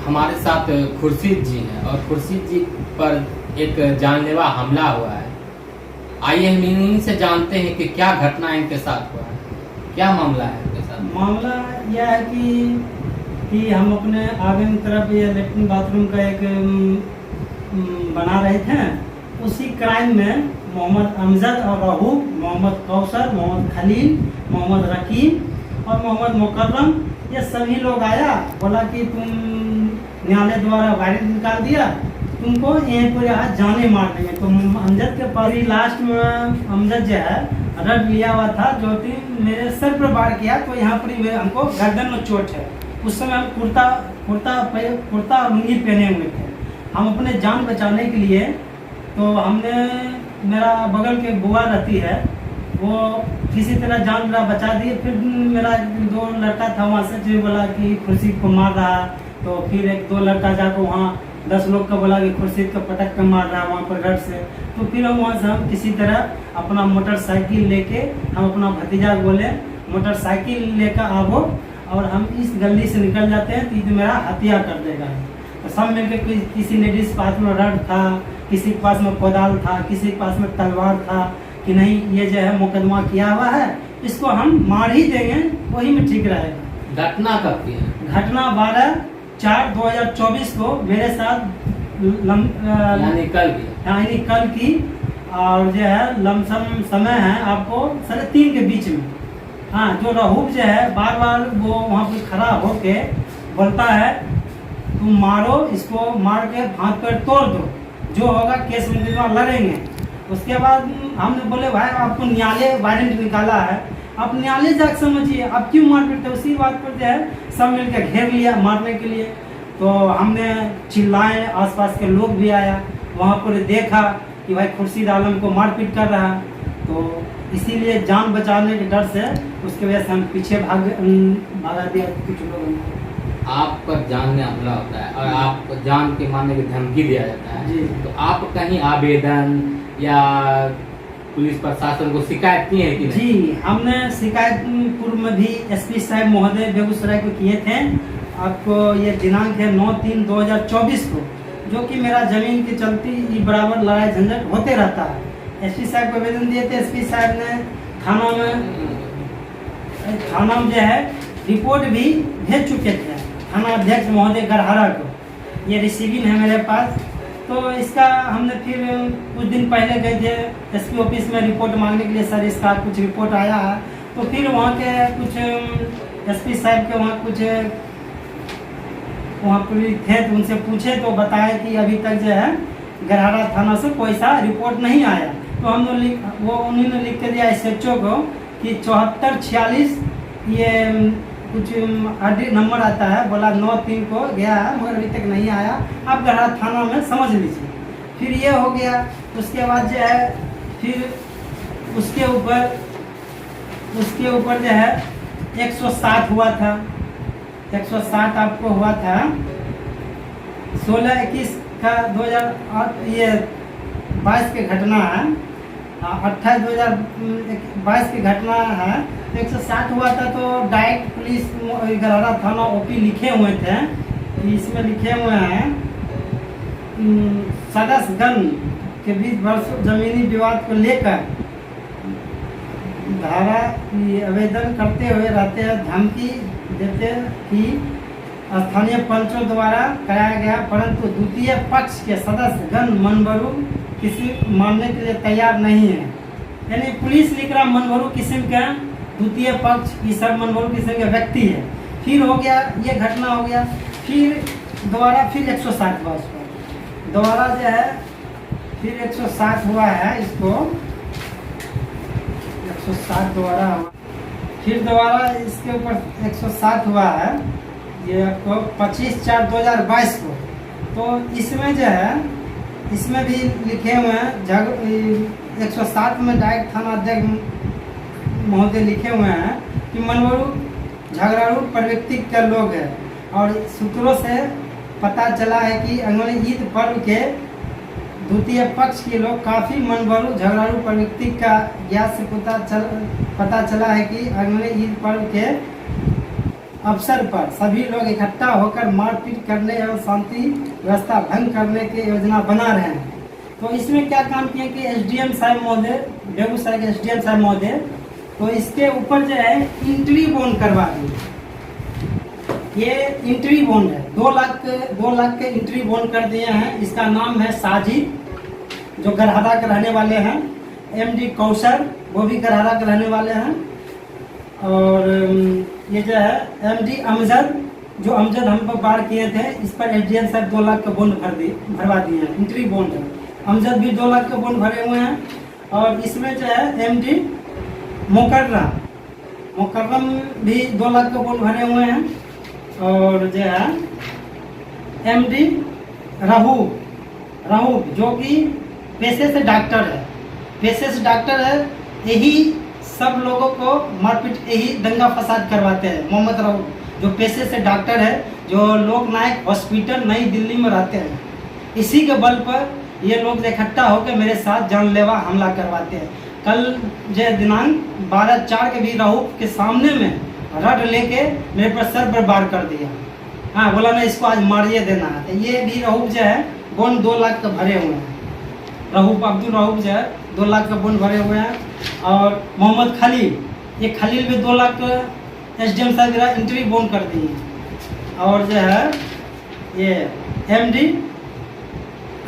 हमारे साथ खुर्शीद जी हैं और खुर्शीद जी पर एक जानलेवा हमला हुआ है। आइए हम इन्हीं से जानते हैं कि क्या घटना इनके साथ हुआ है, क्या मामला है इनके साथ। मामला यह है कि हम अपने आगे की तरफ ये लेटरिन बाथरूम का एक बना रहे थे। उसी क्राइम में मोहम्मद अमजद और रहूब, मोहम्मद कौसर, मोहम्मद खलील, मोहम्मद रकीब और मोहम्मद मुकर्रम, ये सभी लोग आया, बोला कि तुम न्यायालय द्वारा वारंट निकाल दिया, तुमको यहीं पर यहाँ जाने मार देंगे। तो अमजद के पास ही लास्ट में अमजद जो है रड लिया हुआ था, जो कि मेरे सर पर वार किया, तो यहाँ पर ही हमको गर्दन में चोट है। उस समय हम कुर्ता और लुंगी पहने हुए थे। हम अपने जान बचाने के लिए तो हमने, मेरा बगल के बुआ रहती है, वो किसी तरह जान मेरा बचा दिए। फिर मेरा दो लड़का था वहाँ से बोला कि खुर्शीद को मार रहा, तो फिर एक दो लड़का जाकर वहाँ 10 लोग का बोला कि खुर्शीद को पटक कर मार रहा वहाँ पर घर से। तो फिर हम वहाँ से हम किसी तरह अपना मोटरसाइकिल लेके, हम अपना भतीजा बोले मोटरसाइकिल लेकर आवो और हम इस गली से निकल जाते हैं, तो मेरा हत्या कर देगा। तो सब मिलकर किसी लेडीज के पास में रड था, किसी के पास में कोदाल था, किसी के पास में तलवार था, कि नहीं ये जो है मुकदमा किया हुआ है, इसको हम मार ही देंगे, वही में ठीक रहेगा। घटना कब की है? घटना 12/4/2024 को मेरे साथ यानी कल की, और जो है लमसम समय है आपको 3:30 के बीच में। हाँ, जो रहूब जो है बार बार वो वहाँ पर खड़ा होके बोलता है तुम मारो इसको, मार के हाथ पैर तोड़ दो, जो होगा केस मुकदमा लड़ेंगे। उसके बाद हमने बोले भाई आपको न्यायालय वारंट निकाला है, आप न्यायालय जाकर समझिए, आप क्यों मार पीटते। उसी बात पर जो है सब मिलकर घेर लिया मारने के लिए। तो हमने चिल्लाए, आसपास के लोग भी आया, वहाँ पर देखा कि भाई खुर्शीद आलम को मारपीट कर रहा है। तो इसीलिए जान बचाने के डर से उसकी वजह से हम पीछे भागा दिया कुछ लोगों ने। आप पर जान में हमला होता है और आप जान के मारने की धमकी दिया जाता है जी। तो आप कहीं आवेदन या पुलिस प्रशासन को शिकायत की है कि नहीं? जी, हमने शिकायत पूर्व में भी एसपी साहब महोदय बेगूसराय को किए थे। आपको ये दिनांक है 9/3/2024 को, जो कि मेरा जमीन के चलती ये बराबर लड़ाई झंझट होते रहता है। एसपी साहब को आवेदन दिए थे, एसपी साहब ने थाना में जो है रिपोर्ट भी भेज चुके थे थाना अध्यक्ष महोदय गरहरा को। ये रिसीविंग है मेरे पास। तो इसका हमने फिर कुछ दिन पहले गए थे एसपी ऑफिस में रिपोर्ट मांगने के लिए, सर इसका कुछ रिपोर्ट आया है। तो फिर वहाँ के कुछ एसपी साहब के वहाँ पुलिस थे, तो उनसे पूछे तो बताया कि अभी तक जो है गरहरा थाना से कोई सा रिपोर्ट नहीं आया। तो हम उन्होंने लिख के दिया SHO को कि 7446 ये कुछ नंबर आता है, बोला 9/3 को गया है मगर अभी तक नहीं आया, आप गरहरा थाना में समझ लीजिए। फिर ये हो गया। उसके बाद जो है फिर उसके ऊपर जो है 160 हुआ था, 160 आपको हुआ था 16/21 का 2022 की घटना है, 28/2022 की घटना है। 160 हुआ था तो डायरेक्ट पुलिस गरहरा थाना OP लिखे हुए थे, इसमें लिखे हुए हैं सदस्यगण के बीच वर्षों जमीनी विवाद को लेकर धारा आवेदन करते हुए रहते हैं, धमकी देते कि स्थानीय पंचों द्वारा कराया गया, परंतु द्वितीय पक्ष के सदस्यगण मनभरू किसी मानने के लिए तैयार नहीं है। यानी पुलिस लिख रहा मनभरू किस्म का द्वितीय पक्ष की सब मनभरू किस्म के व्यक्ति है। फिर हो गया ये घटना हो गया, फिर दोबारा फिर 160 हुआ उसको, दोबारा जो है फिर 160 हुआ है, इसको 160 दोबारा हुआ, फिर दोबारा इसके ऊपर 160 हुआ है ये आपको 25/4/2022 को। तो इसमें जो है इसमें भी लिखे हुए हैं 160 में डायरेक्ट थाना अध्यक्ष महोदय लिखे हुए हैं कि मनोरू झगड़ालू प्रवृत्ति के लोग हैं और सूत्रों से पता चला है कि अंगनी ईद पर्व के द्वितीय पक्ष के लोग काफ़ी मनभरू झगड़ालू प्रवृत्ति का ज्ञात से पता चला है कि अंगनी ईद पर्व के अवसर पर सभी लोग इकट्ठा होकर मारपीट करने एवं शांति व्यवस्था भंग करने की योजना बना रहे हैं। तो इसमें क्या काम किए कि एसडीएम साहब महोदय, बेगूसराय के एसडीएम साहब महोदय, तो इसके ऊपर जो है इंट्री बॉन्ड करवा दिए। ये इंट्री बॉन्ड है, 2 लाख के इंट्री बॉन्ड कर दिए हैं। इसका नाम है साजिद, जो गरहरा के रहने वाले हैं। एमडी कौशल, वो भी गरहरा के रहने वाले हैं। और ये जो है एमडी अमजद, जो अमजद हम पर बार किए थे, इस पर एसडीएम साहब 2 लाख का बॉन्ड भरवा दिए हैं। इंट्री बॉन्ड है, अमजद भी 2 लाख का बॉन्ड भरे हुए हैं। और इसमें जो है एमडी मुकर्रम भी 2 लाख का बॉन्ड भरे हुए हैं। और जो है एमडी रहू जो कि पेशे से डॉक्टर है, यही सब लोगों को मारपीट, यही दंगा फसाद करवाते हैं। मोहम्मद रहू जो पेशे से डॉक्टर है, जो लोकनायक हॉस्पिटल नई दिल्ली में रहते हैं, इसी के बल पर ये लोग इकट्ठा होकर मेरे साथ जानलेवा हमला करवाते हैं। कल जो दिनांक 12/4 के भी रहू के सामने में रड लेके मेरे पर सर पर वार कर दिया। हाँ, बोला ना इसको आज मारिए देना है। तो ये भी रहूफ जो है बॉन्ड 2 लाख का भरे हुए हैं। अब्दुल रहूफ जो है 2 लाख का बॉन्ड भरे हुए हैं। और मोहम्मद खलील, ये खलील भी 2 लाख का एसडीएम साहब इंट्री बॉन्ड कर दिए। और जो है ये एमडी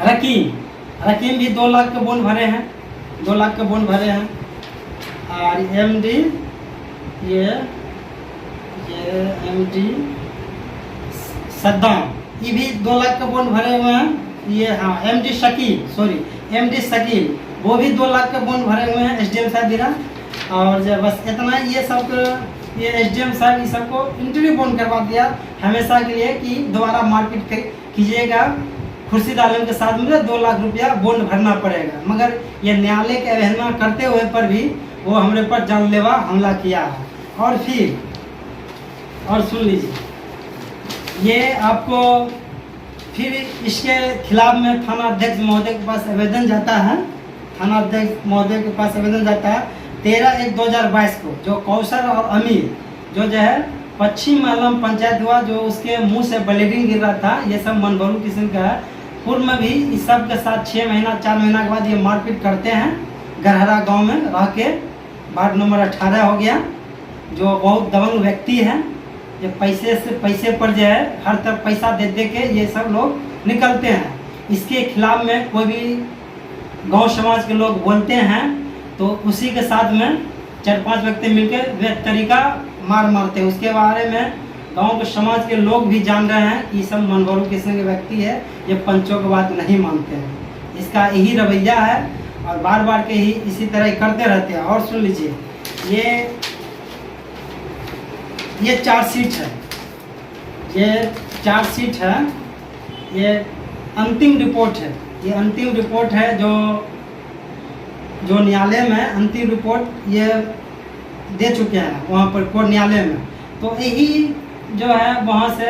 रकीम भी 2 लाख के बॉन्ड भरे हैं, 2 लाख के बॉन्ड भरे हैं। और एमडी ये एमडी सद्दाम, ये भी 2 लाख का बॉन्ड भरे हुए हैं। ये हाँ एमडी शकील, वो भी 2 लाख का बॉन्ड भरे हुए हैं एसडीएम साहब बिना। और जब बस इतना ये सब, ये एसडीएम साहब इस सबको इंट्री बॉन्ड करवा दिया हमेशा के लिए कि दोबारा मारपीट कीजिएगा, खुर्शीद आलम के साथ मुझे 2 लाख रुपया बॉन्ड भरना पड़ेगा। मगर ये न्यायालय की अवहेलना करते हुए पर भी वो हमारे पर जानलेवा हमला किया है। और फिर सुन लीजिए, ये आपको फिर इसके खिलाफ में थाना अध्यक्ष महोदय के पास आवेदन जाता है। 13/1/2022 को जो कौशल और अमीर जो है पश्चिम मालम पंचायत हुआ, जो उसके मुंह से ब्लीडिंग गिर रहा था, ये सब मनभरू किस्म का है। पूर्व में भी इस सब के साथ 4 महीना के बाद ये मारपीट करते हैं। गरहरा गांव में रह के वार्ड नंबर 18 हो गया, जो बहुत दबंग व्यक्ति है। ये पैसे पर जो है हर तरफ पैसा दे के ये सब लोग निकलते हैं। इसके खिलाफ में कोई भी गांव समाज के लोग बोलते हैं तो उसी के साथ में 4-5 व्यक्ति मिलकर वे तरीका मारते हैं। उसके बारे में गांव के समाज के लोग भी जान रहे हैं कि सब मनभरू किस्म के व्यक्ति है, ये पंचों की बात नहीं मानते हैं। इसका यही रवैया है और बार के ही इसी तरह करते रहते हैं। और सुन लीजिए, ये चार्जशीट है, ये अंतिम रिपोर्ट है। ये अंतिम रिपोर्ट है जो न्यायालय में अंतिम रिपोर्ट ये दे चुके हैं वहाँ पर कोर्ट न्यायालय में। तो यही जो है वहाँ से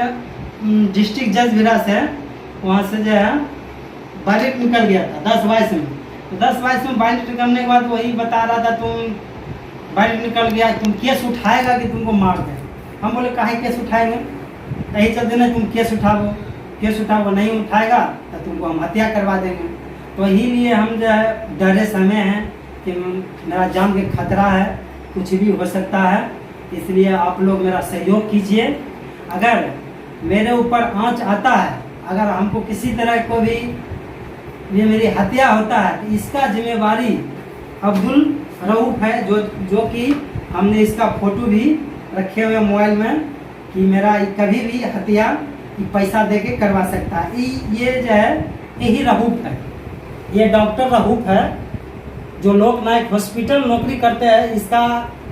डिस्ट्रिक्ट जज विरा से वहाँ से जो है वर्डिक्ट निकल गया था 10/22 में। तो 10/22 में वर्डिक्ट निकलने के बाद वही बता रहा था, तुम वर्डिक्ट निकल गया, तुम केस उठाएगा कि तुमको मार दें। हम बोले काहे केस उठाएंगे, यही चलते ना, तुम केस उठाओ, नहीं उठाएगा तो तुमको हम हत्या करवा देंगे। तो यही लिए हम जो है डरे समय हैं कि मेरा जान के खतरा है, कुछ भी हो सकता है। इसलिए आप लोग मेरा सहयोग कीजिए। अगर मेरे ऊपर आंच आता है, अगर हमको किसी तरह को भी ये मेरी हत्या होता है, तो इसका जिम्मेवारी अब्दुल रहूफ है, जो कि हमने इसका फोटो भी रखे हुए मोबाइल में कि मेरा कभी भी हत्या पैसा देके करवा सकता है। ये जो है यही रहूफ है, ये डॉक्टर रहूफ है जो लोकनायक हॉस्पिटल नौकरी करते हैं। इसका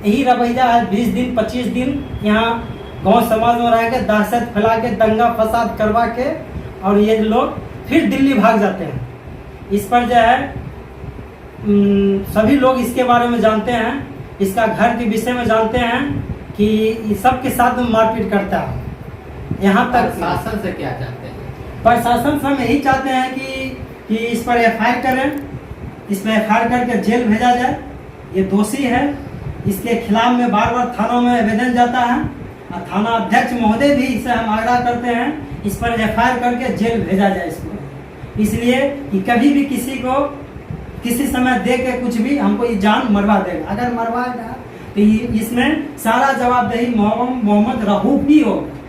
यही रवैया है, 20 दिन 25 दिन यहाँ गांव समाज में रह के दहशत फैला के दंगा फसाद करवा के और ये लोग फिर दिल्ली भाग जाते हैं। इस पर जो है सभी लोग इसके बारे में जानते हैं, इसका घर के विषय में जानते हैं कि सबके साथ में मारपीट करता है। यहाँ तक प्रशासन से क्या चाहते हैं? प्रशासन से हम यही चाहते हैं कि इस पर एफआईआर करें, इसमें एफआईआर करके जेल भेजा जाए। ये दोषी है, इसके खिलाफ में बार थानों में आवेदन जाता है और थाना अध्यक्ष महोदय भी से हम आग्रह करते हैं इस पर FIR करके जेल भेजा जाए इसको, इसलिए कि कभी भी किसी को किसी समय देख के कुछ भी हमको ये जान मरवा देगा। अगर मरवाएगा तो इसमें सारा जवाबदेही मोहम्मद रहूफ ही होगा।